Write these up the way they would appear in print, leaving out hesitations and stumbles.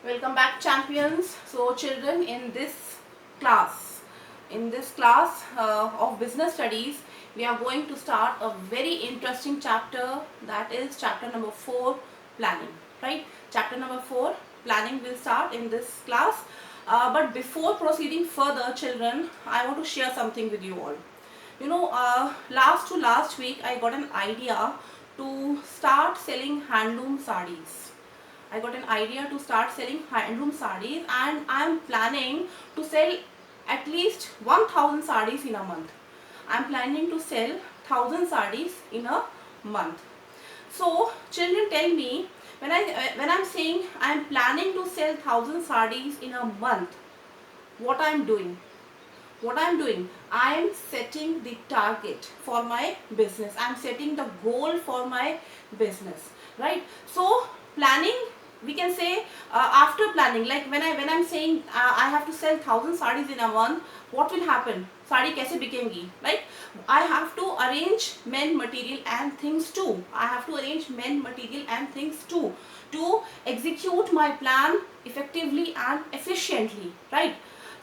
Welcome back, champions. So children, in this class of business studies, we are going to start a very interesting chapter, that is chapter number 4, planning. Right, chapter number 4, planning, will start in this class. But before proceeding further, children, I want to share something with you all. Last week I got an idea to start selling handloom sarees. I got an idea to start selling handloom sarees, and I am planning to sell at least 1000 sarees in a month. I am planning to sell 1000 sarees in a month. So children, tell me, when I'm saying I am planning to sell 1000 sarees in a month, what I am doing? I am setting the target for my business. I am setting the goal for my business, right? So planning, we can say, after planning, like when I'm saying I have to sell 1000 sarees in a month, what will happen? Sari kaise bikengi? Like, I have to arrange men, material and things too. To execute my plan effectively and efficiently, right?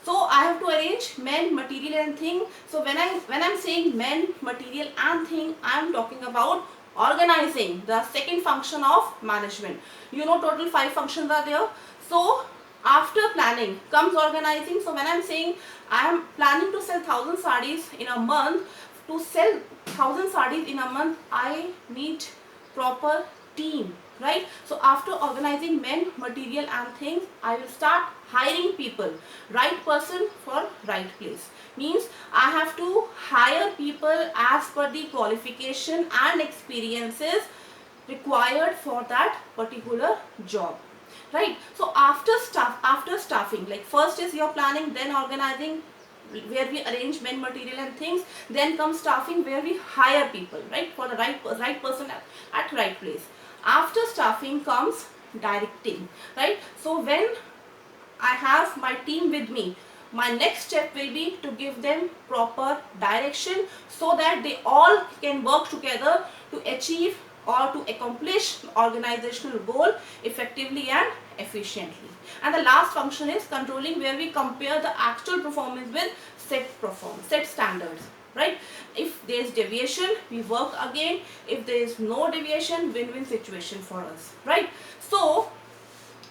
So I have to arrange men, material and thing. So when I'm saying men, material and thing, I am talking about organizing, the second function of management. Total 5 functions are there. So after planning comes organizing. So when I'm saying I am planning to sell 1000 sarees in a month, to sell 1000 sarees in a month, I need proper team, right? So after organizing men, material and things, I will start hiring people, right person for right place. Means I have to hire people as per the qualification and experiences required for that particular job, right? So after staffing, like first is your planning, then organizing, where we arrange men, material and things, then comes staffing, where we hire people, right, for the right person at right place. After staffing comes directing, right? So when I have my team with me, my next step will be to give them proper direction, so that they all can work together to achieve or to accomplish organizational goal effectively and efficiently. And the last function is controlling, where we compare the actual performance with set standards, right? If there is deviation, we work again. If there is no deviation, win-win situation for us, right? So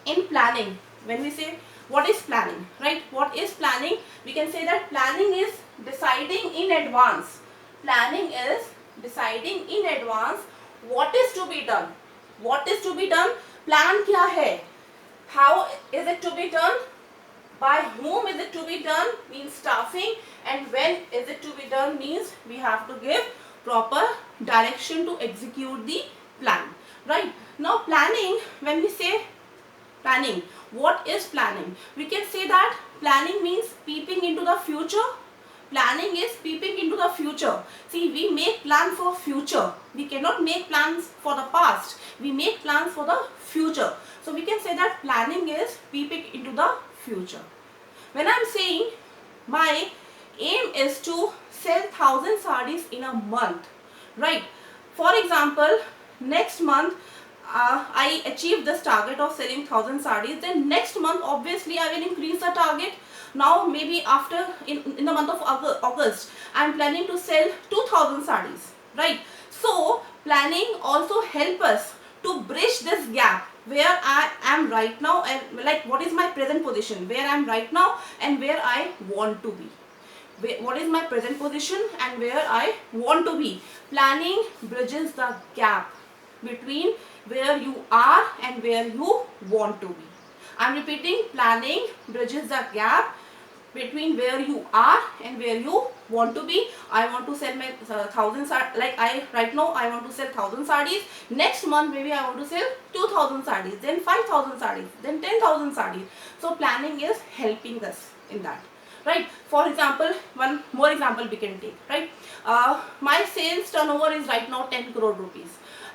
in planning, when we say what is planning, right? What is planning? We can say that planning is deciding in advance. Planning is deciding in advance what is to be done. What is to be done? Plan kya hai? How is it to be done? By whom is it to be done? Means staffing. And when is it to be done? Means we have to give proper direction to execute the plan, right? Now planning, when we say planning, what is planning? We can say that planning means peeping into the future. Planning is peeping into the future. See, we make plans for future. We cannot make plans for the past. We make plans for the future. So we can say that planning is peeping into the future. When I'm saying my aim is to sell 1000 sarees in a month, right? For example, next month I achieve this target of selling 1000 sarees, then next month obviously I will increase the target. Now maybe after in the month of August, I am planning to sell 2000 sarees, right? So planning also help us to bridge this gap, where I am right now, and like what is my present position, where I am right now and where I want to be. What is my present position and where I want to be. Planning bridges the gap between where you are and where you want to be. I am repeating, planning bridges the gap between where you are and where you want to be. I want to sell my 1000 sarees, like right now I want to sell 1000 sarees. Next month maybe I want to sell 2000 sarees, then 5000 sarees, then 10,000 sarees. So planning is helping us in that, right? For example, one more example we can take, right? My sales turnover is right now 10 crore rupees,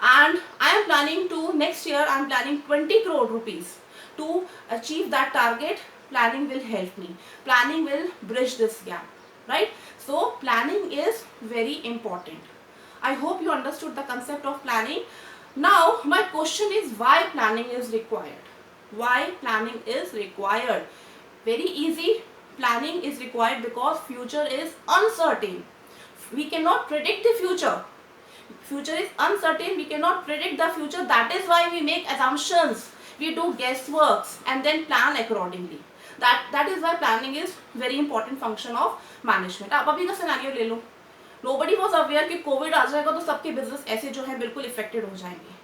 and I am planning to, next year I am planning 20 crore rupees. To achieve that target, planning will help me. Planning will bridge this gap, right? So planning is very important. I hope you understood the concept of planning. Now my question is, why planning is required? Why planning is required? Very easy. Planning is required because future is uncertain. We cannot predict the future. Future is uncertain. We cannot predict the future. That is why we make assumptions. We do guessworks and then plan accordingly. That is why planning is very important function of management. आप अभी का scenario ले लो. Nobody was aware कि Covid आ जाएगा तो सबके business ऐसे जो है बिल्कुल इफेक्टेड हो जाएंगे.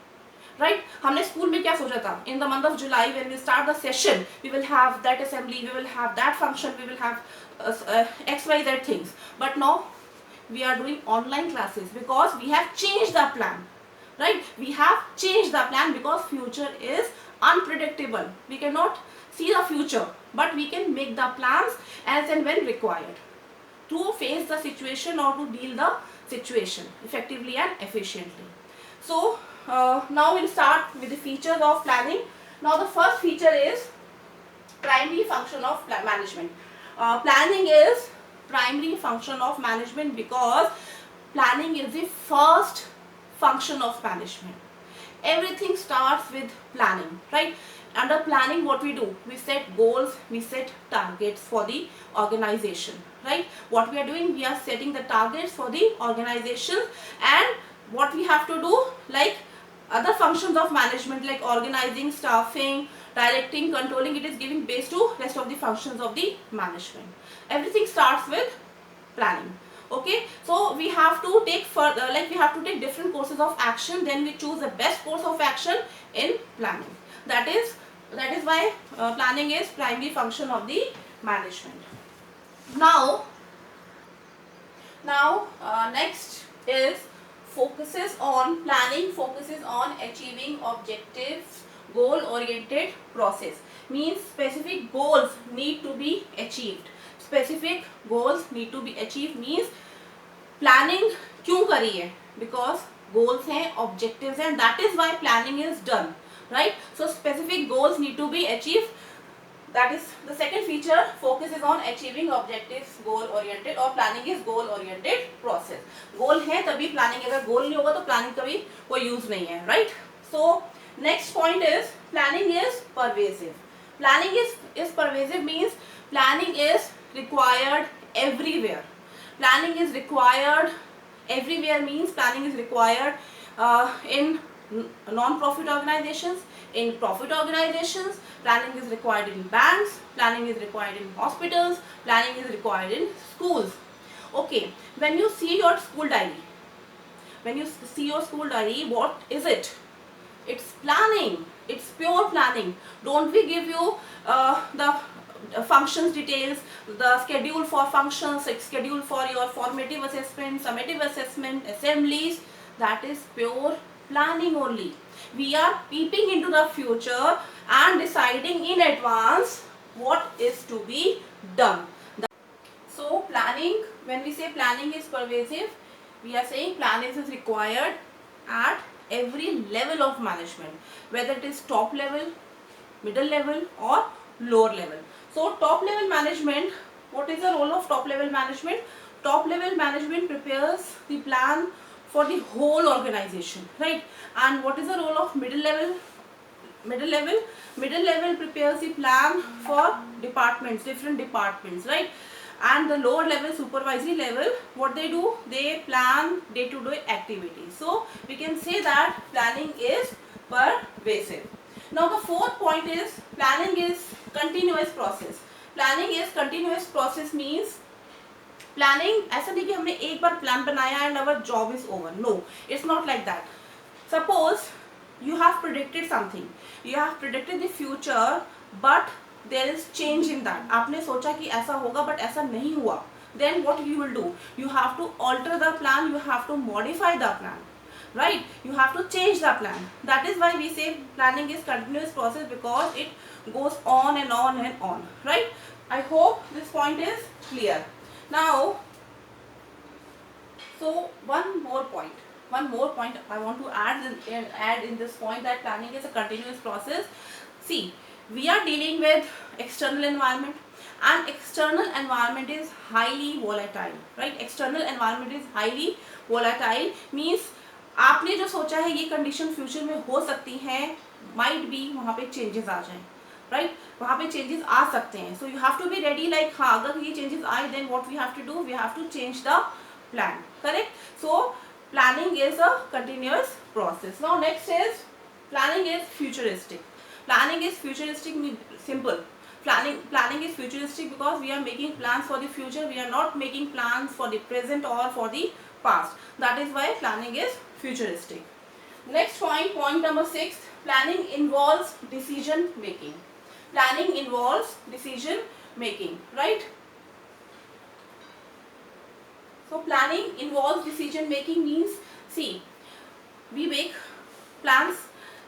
राइट हमने स्कूल में क्या सोचा था in the month of July when we start the session we will have that assembly we will have that function we will have X Y that things but now we are doing online classes because we have changed the plan, right? We have changed the plan because future is unpredictable. We cannot see the future, but we can make the plans as and when required to face the situation or to deal the situation effectively and efficiently. So now we'll start with the features of planning. Now the first feature is primary function of management. Planning is primary function of management because planning is the first function of management. Everything starts with planning, right? Under planning, what we do? We set goals, we set targets for the organization, right? What we are doing? We are setting the targets for the organization, and what we have to do, like other functions of management like organizing, staffing, directing, controlling, it is giving base to rest of the functions of the management. Everything starts with planning. Okay, so we have to take further, like we have to take different courses of action, then we choose the best course of action in planning. That is why planning is primary function of the management. Now next is focuses on planning focuses on achieving objectives. Goal oriented process means specific goals need to be achieved. Specific goals need to be achieved means planning क्यों करी है? Because goals हैं, objectives हैं, that is why planning is done, right? So specific goals need to be achieved. That is the second feature. Focus is on achieving objectives, goal oriented, और planning is goal oriented process. Goal है तभी planning, अगर goal नहीं होगा तो planning कभी कोई use नहीं है, right? So next point is planning is pervasive. Planning is pervasive means planning is required everywhere. Planning is required everywhere means planning is required in non-profit organizations, in profit organizations, planning is required in banks, planning is required in hospitals, planning is required in schools. Okay, when you see your school diary, what is it? It's planning. It's pure planning. Don't we give you the functions details, the schedule for functions, schedule for your formative assessment, summative assessment, assemblies? That is pure planning only. We are peeping into the future and deciding in advance what is to be done. So planning, when we say planning is pervasive, we are saying planning is required at every level of management, whether it is top level, middle level or lower level. So top level management, what is the role of top level management? Top level management prepares the plan for the whole organization, right? And what is the role of middle level? Middle level prepares the plan for departments, different departments, right? And the lower level, supervisory level, what they do, they plan day-to-day activities. So we can say that planning is pervasive. Now the fourth point is planning is continuous process. Planning is continuous process means planning ऐसा नहीं कि हमने एक बार plan बनाया and our job is over. No, it's not like that. Suppose you have predicted something, you have predicted the future, but there is change in that. आपने सोचा कि ऐसा होगा but ऐसा नहीं हुआ. Then what you will do? You have to alter the plan, you have to modify the plan, right? You have to change the plan. That is why we say planning is continuous process because it goes on and on and on, right? I hope this point is clear. Now, so one more point I want to add in this point, that planning is a continuous process. See, we are dealing with external environment, and external environment is highly volatile, right? External environment is highly volatile means आपने जो सोचा है ये condition future में हो सकती है, might be वहाँ पे चेंजेस आ जाएं. राइट, वहाँ पे चेंजेस आ सकते हैं. So you have to be ready, like हाँ अगर ये चेंजेस आए then what we have to do, we have to change the plan. Correct. So planning is a continuous process. Now next is planning is futuristic. Planning is futuristic simple. Planning is futuristic because we are making plans for the future. We are not making plans for the present or for the past. That is why planning is futuristic. Next point, point number 6, planning involves decision making. Planning involves decision making, right? So planning involves decision making means, see, we make plans.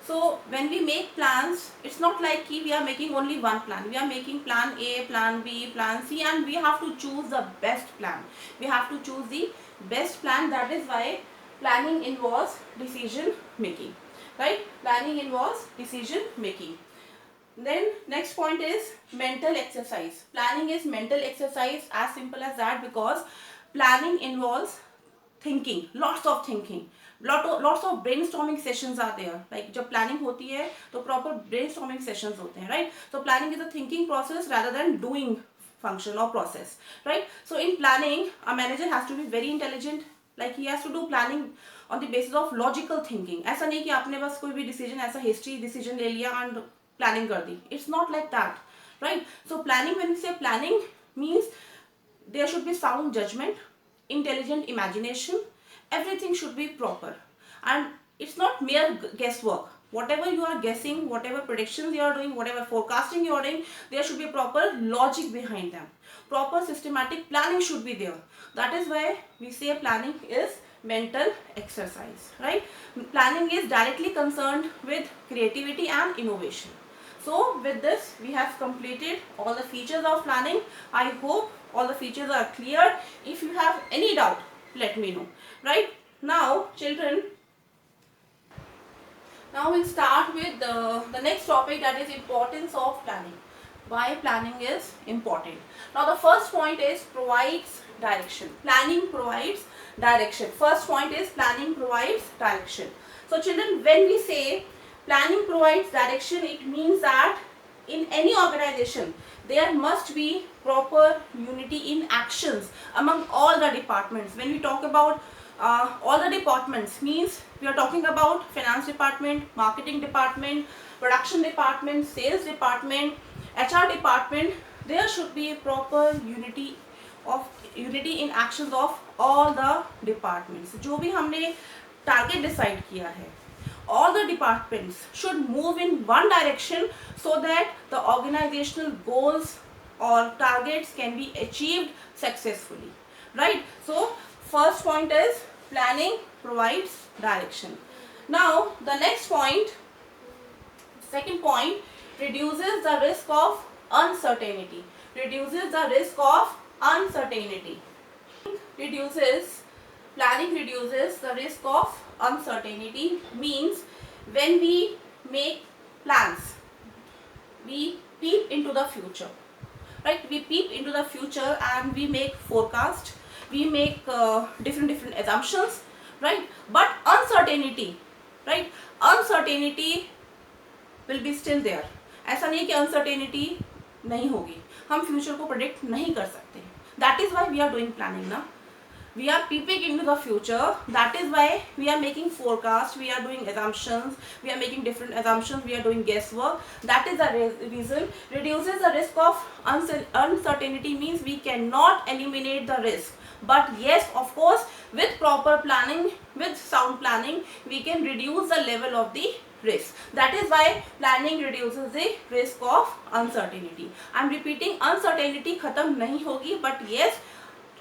So when we make plans, it's not like we are making only one plan. We are making plan A, plan B, plan C, and we have to choose the best plan. We have to choose the best plan. That is why planning involves decision making, right? Planning involves decision making. Then next point is mental exercise. Planning is mental exercise, as simple as that, because planning involves thinking, lots of thinking, lots of brainstorming sessions are there. Like जब planning होती है तो proper brainstorming sessions होते हैं, right? So planning is a thinking process rather than doing function or process, right? So in planning, a manager has to be very intelligent. Like he has to do planning on the basis of logical thinking. ऐसा नहीं कि आपने बस कोई भी decision ऐसा hasty decision ले लिया and planning कर दी. It's not like that, right? So planning, when we say planning, means there should be sound judgment, intelligent imagination, everything should be proper, and it's not mere guesswork. Whatever you are guessing, whatever predictions you are doing, whatever forecasting you are doing, there should be proper logic behind them. Proper systematic planning should be there. That is why we say planning is mental exercise, right? Planning is directly concerned with creativity and innovation. So with this we have completed all the features of planning. I hope all the features are clear. If you have any doubt, let me know. Right now, children, now we'll start with the next topic, that is importance of planning. Why planning is important. Now the first point is provides direction. Planning provides direction. First point is planning provides direction. So children, when we say planning provides direction, it means that in any organization there must be proper unity in actions among all the departments. When we talk about all the departments, means we are talking about finance department, marketing department, production department, sales department, HR department. There should be proper unity in actions of all the departments. जो भी हमने target decide किया है, all the departments should move in one direction so that the organizational goals or targets can be achieved successfully, right? So first point is planning provides direction. Now the next point, second point, reduces the risk of uncertainty. Reduces the risk of uncertainty. Planning reduces the risk of uncertainty, means when we make plans, we peep into the future, right? We peep into the future and we make forecast, we make different assumptions, right? But uncertainty, right? Uncertainty will be still there. ऐसा नहीं कि uncertainty नहीं होगी, हम future को predict नहीं कर सकते. That is why we are doing planning ना. We are peeping into the future. That is why we are making forecasts, we are doing assumptions, we are making different assumptions, we are doing guesswork. That is the reason. Reduces the risk of uncertainty, means we cannot eliminate the risk. But yes, of course, with proper planning, with sound planning, we can reduce the level of the risk. That is why planning reduces the risk of uncertainty. I am repeating, uncertainty khatam nahi hogi, but yes,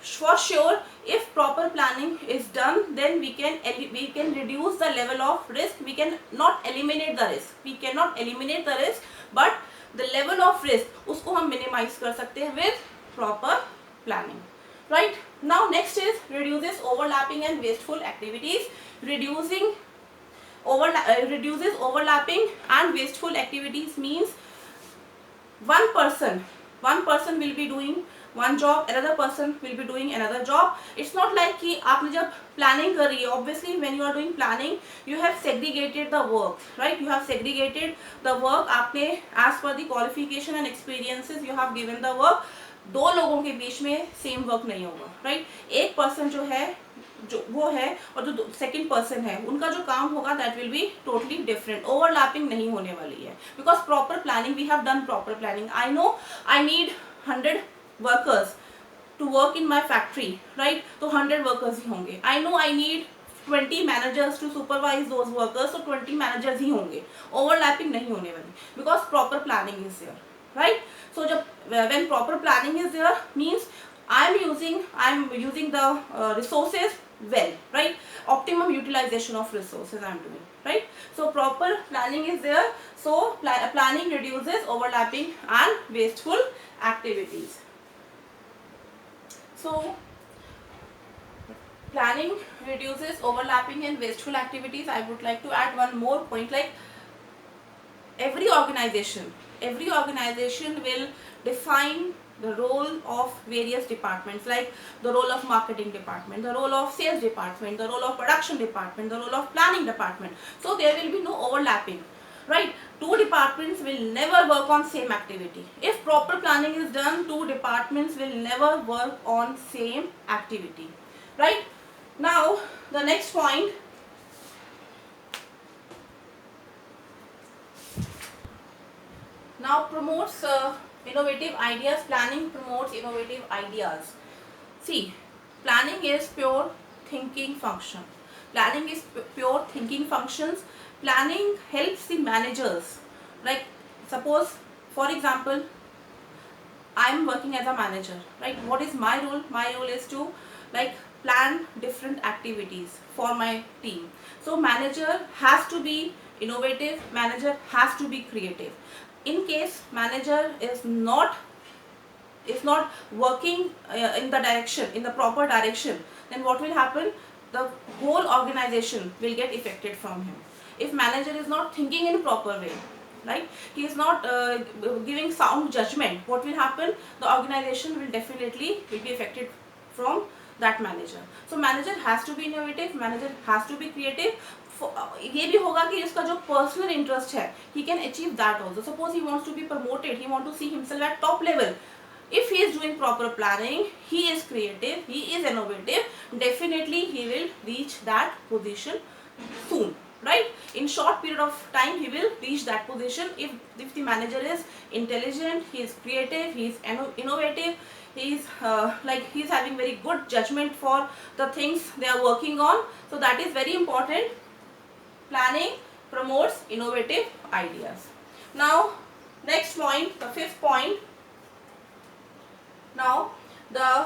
for sure, if proper planning is done, then we can reduce the level of risk. We can not eliminate the risk. We cannot eliminate the risk, but the level of risk उसको हम minimize कर सकते हैं with proper planning, right? Now next is reduces overlapping and wasteful activities. Reduces overlapping and wasteful activities means one person will be doing one job, another person will be doing another job. It's not like कि आपने जब planning कर रही है, obviously when you are doing planning you have segregated the work, right? You have segregated the work. आपने as per the qualification and experiences you have given the work. दो लोगों के बीच में सेम वर्क नहीं होगा, राइट? एक person जो है जो वो है और जो सेकंड पर्सन है उनका जो काम होगा that will be totally different. Overlapping नहीं होने वाली है because proper planning, we have done proper planning. I know I need 100 workers to work in my factory, right? तो 100 वर्कर्स ही होंगे. I know I need 20 managers to supervise those workers, तो 20 managers ही होंगे. ओवरलैपिंग नहीं होने वाली because proper planning is there, right? So when proper planning is there means I'm using the resources well, right? Optimum utilization of resources I'm doing, right? So proper planning is there, so planning reduces overlapping and wasteful activities. So planning reduces overlapping and wasteful activities. I would like to add one more point, like every organization will define the role of various departments, like the role of marketing department, the role of sales department, the role of production department, the role of planning department. So there will be no overlapping, right? Two departments will never work on same activity. If proper planning is done, two departments will never work on same activity, right? Now the next point, now promotes innovative ideas. Planning promotes innovative ideas. See, planning is pure thinking function. Planning is pure thinking functions. Planning helps the managers. Like suppose, for example, I am working as a manager, right? What is my role? My role is to like plan different activities for my team. So manager has to be innovative, manager has to be creative. In case manager is not working in the proper direction, then what will happen? The whole organization will get affected from him. If manager is not thinking in proper way, right, he is not giving sound judgment, what will happen? The organization will definitely be affected from that manager. So manager has to be innovative, manager has to be creative. ये भी होगा कि इसका जो personal interest है he can achieve that also. Suppose he wants to be promoted, he wants to see himself at top level. If he is doing proper planning, he is creative, he is innovative, definitely he will reach that position soon, right? In short period of time he will reach that position. If the manager is intelligent, he is creative, he is innovative, he is he is having very good judgment for the things they are working on. So that is very important. Planning promotes innovative ideas. Now next point, the fifth point. Now the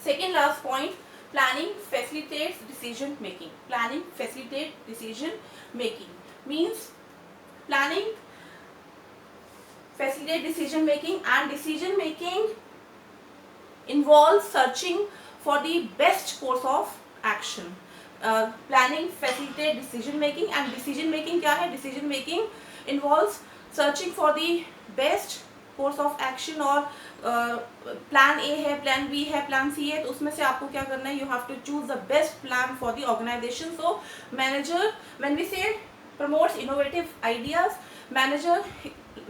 second last point, planning facilitates decision making. Planning facilitates decision making means planning facilitates decision making, and decision making involves searching for the best course of action. Planning facilitate decision making, and decision making क्या है? Decision making involves searching for the best course of action. और plan A है, plan B है, plan C है, तो उसमें से आपको क्या करना है? You have to choose the best plan for the organization. So manager, when we say promotes innovative ideas, manager,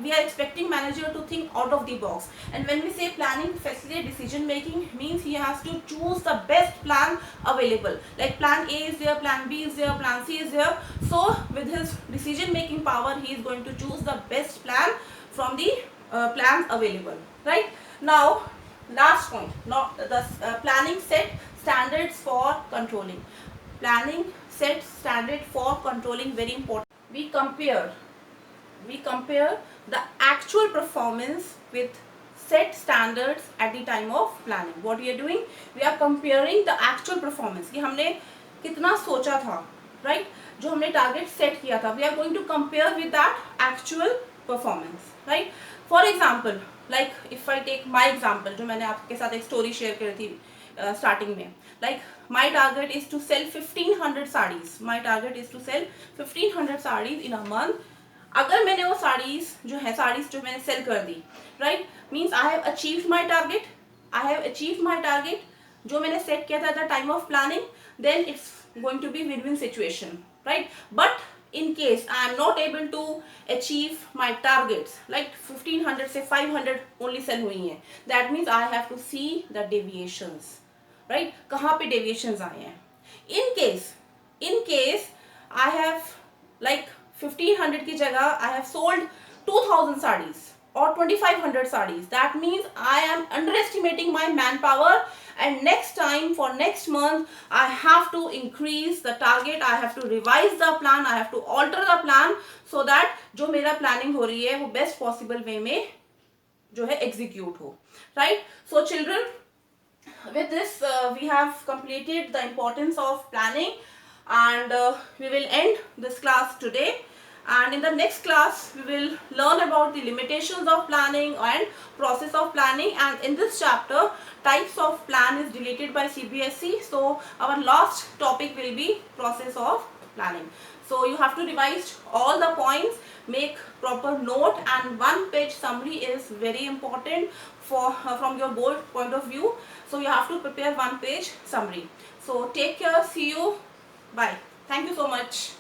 we are expecting manager to think out of the box. And when we say planning facilitate decision making, means he has to choose the best plan available. Like plan A is there, plan B is there, plan C is there. So with his decision making power, he is going to choose the best plan from the plans available, right? Now last point, now the planning set standards for controlling. Planning set standard for controlling, very important. We compare the actual performance with set standards at the time of planning. What we are doing, we are comparing the actual performance कि हमने कितना सोचा था, right? जो हमने target set किया था, we are going to compare with that actual performance, right? For example, like if I take my example, जो मैंने आपके साथ एक story share करी थी starting में, like my target is to sell 1500 sarees. My target is to sell 1500 sarees in a month. अगर मैंने वो साड़ीज जो मैंने सेल कर दी, right, means I have achieved my target, I have achieved my target, जो मैंने set किया था at the time of planning, then it's going to be win-win situation, right? But in case I am not able to achieve my targets, like 1500 से 500 only sell हुई हैं, that means I have to see the deviations, right? कहाँ पे deviations आए हैं. In case I have like 1500 की जगह I have sold 2000 sarees or 2500 sarees, that means I am underestimating my manpower, and next time for next month I have to increase the target, I have to revise the plan, I have to alter the plan, so that जो मेरा planning हो रही है वो best possible way में जो है execute हो, right? So children, with this we have completed the importance of planning, and we will end this class today, and in the next class we will learn about the limitations of planning and process of planning, and in this chapter types of plan is deleted by CBSE, so our last topic will be process of planning. So you have to revise all the points, make proper note, and one page summary is very important for from your board point of view, so you have to prepare one page summary. So take care, see you, bye, thank you so much.